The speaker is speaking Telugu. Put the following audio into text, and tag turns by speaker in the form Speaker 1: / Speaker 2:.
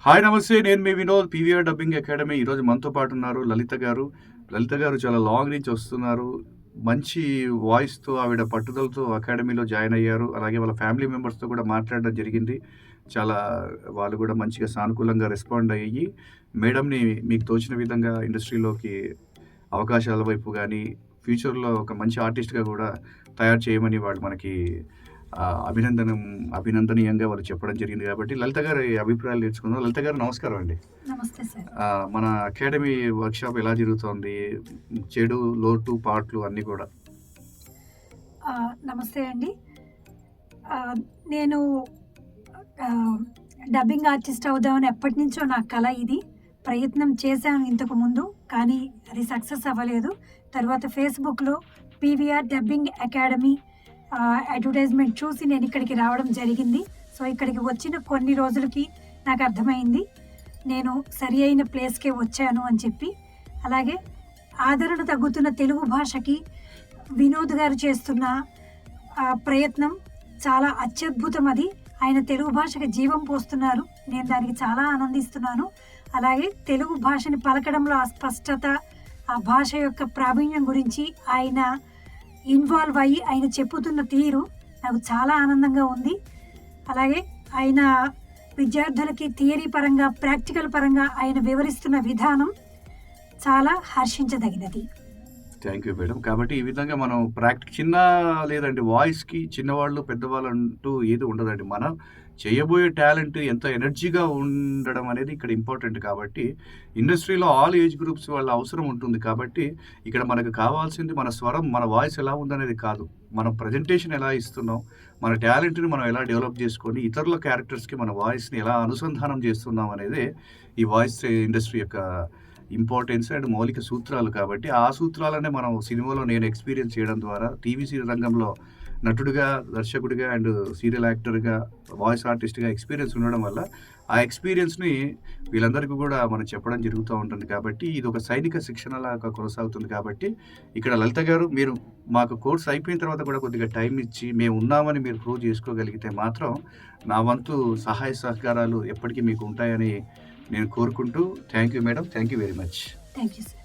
Speaker 1: హాయ్ నమస్తే. నేను మీ వినోద్, పీవీఆర్ డబ్బింగ్ అకాడమీ. ఈరోజు మనతో పాటు ఉన్నారు లలిత గారు. లలిత గారు చాలా లాంగ్ నుంచి వస్తున్నారు. మంచి వాయిస్‌తో, ఆవిడ పట్టుదలతో అకాడమీలో జాయిన్ అయ్యారు. అలాగే వాళ్ళ ఫ్యామిలీ మెంబర్స్‌తో కూడా మాట్లాడడం జరిగింది. చాలా వాళ్ళు కూడా మంచిగా సానుకూలంగా రెస్పాండ్ అయ్యి, మేడంని మీకు తోచిన విధంగా ఇండస్ట్రీలోకి అవకాశాల వైపు గానీ, ఫ్యూచర్‌లో ఒక మంచి ఆర్టిస్ట్‌గా కూడా తయారు చేయమని వాళ్ళు మనకి అభినందనీయంగా వాళ్ళు చెప్పడం జరిగింది కాబట్టి లలిత గారి అభిప్రాయాలు నేర్చుకుందాం. లలిత గారు నమస్కారం అండి.
Speaker 2: నమస్తే సార్.
Speaker 1: మన అకాడమీ వర్క్షాప్ ఎలా జరుగుతోంది? చెడు, లోటు, పాట్లు అన్నీ కూడా.
Speaker 2: నమస్తే అండి. నేను డబ్బింగ్ ఆర్టిస్ట్ అవుదామని ఎప్పటినుంచో నా కల ఇది. ప్రయత్నం చేశాను ఇంతకు ముందు, కానీ అది సక్సెస్ అవ్వలేదు. తర్వాత ఫేస్‌బుక్‌లో పీవీఆర్ డబ్బింగ్ అకాడమీ అడ్వర్టైజ్మెంట్ చూసి నేను ఇక్కడికి రావడం జరిగింది. సో, ఇక్కడికి వచ్చిన కొన్ని రోజులకి నాకు అర్థమైంది, నేను సరి అయిన ప్లేస్‌కే వచ్చాను అని చెప్పి. అలాగే ఆదరణ తగ్గుతున్న తెలుగు భాషకి వినోద్ గారు చేస్తున్న ప్రయత్నం చాలా అత్యద్భుతం. అది ఆయన తెలుగు భాషకి జీవం పోస్తున్నారు. నేను దానికి చాలా ఆనందిస్తున్నాను. అలాగే తెలుగు భాషని పలకడంలో ఆ స్పష్టత, ఆ భాష యొక్క ప్రావీణ్యం గురించి ఆయన ఇన్వాల్వ్ అయ్యి ఆయన చెప్పుతున్న తీరు నాకు చాలా ఆనందంగా ఉంది. అలాగే ఆయన విద్యార్థులకి థియరీ పరంగా, ప్రాక్టికల్ పరంగా ఆయన వివరిస్తున్న విధానం చాలా హర్షించదగినది.
Speaker 1: Thank you madam. కాబట్టి ఈ విధంగా మనం చిన్న లేదండి, వాయిస్‌కి చిన్నవాళ్ళు, పెద్దవాళ్ళు అంటూ ఏది ఉండదండి. మనం చేయబోయే టాలెంట్ ఎంత ఎనర్జీగా ఉండడం అనేది ఇక్కడ ఇంపార్టెంట్. కాబట్టి ఇండస్ట్రీలో ఆల్ ఏజ్ గ్రూప్స్ వాళ్ళ అవసరం ఉంటుంది. కాబట్టి ఇక్కడ మనకు కావాల్సింది మన స్వరం, మన వాయిస్ ఎలా ఉందనేది కాదు. మనం ప్రజెంటేషన్ ఎలా ఇస్తున్నాం, మన టాలెంట్‌ని మనం ఎలా డెవలప్ చేసుకొని ఇతరుల క్యారెక్టర్స్‌కి మన వాయిస్‌ని ఎలా అనుసంధానం చేస్తున్నాం అనేదే ఈ వాయిస్ ఇండస్ట్రీ యొక్క ఇంపార్టెన్స్ అండ్ మౌలిక సూత్రాలు. కాబట్టి ఆ సూత్రాలనే మనం సినిమాలో నేను ఎక్స్పీరియన్స్ చేయడం ద్వారా, టీవీ సీరియల్ రంగంలో నటుడిగా, దర్శకుడిగా అండ్ సీరియల్ యాక్టర్‌గా, వాయిస్ ఆర్టిస్ట్‌గా ఎక్స్పీరియన్స్ ఉండడం వల్ల ఆ ఎక్స్పీరియన్స్‌ని వీళ్ళందరికీ కూడా మనం చెప్పడం జరుగుతూ ఉంటుంది. కాబట్టి ఇది ఒక సైనిక శిక్షణలాగా కొనసాగుతుంది. కాబట్టి ఇక్కడ లలిత గారు, మీరు మాకు కోర్స్ అయిపోయిన తర్వాత కూడా కొద్దిగా టైం ఇచ్చి మేము ఉన్నామని మీరు ప్రూవ్ చేసుకోగలిగితే మాత్రం నా వంతు సహాయ సహకారాలు ఎప్పటికీ మీకు ఉంటాయని నేను కోరుకుంటూ, thank you madam. Thank you very much.
Speaker 2: Thank you sir.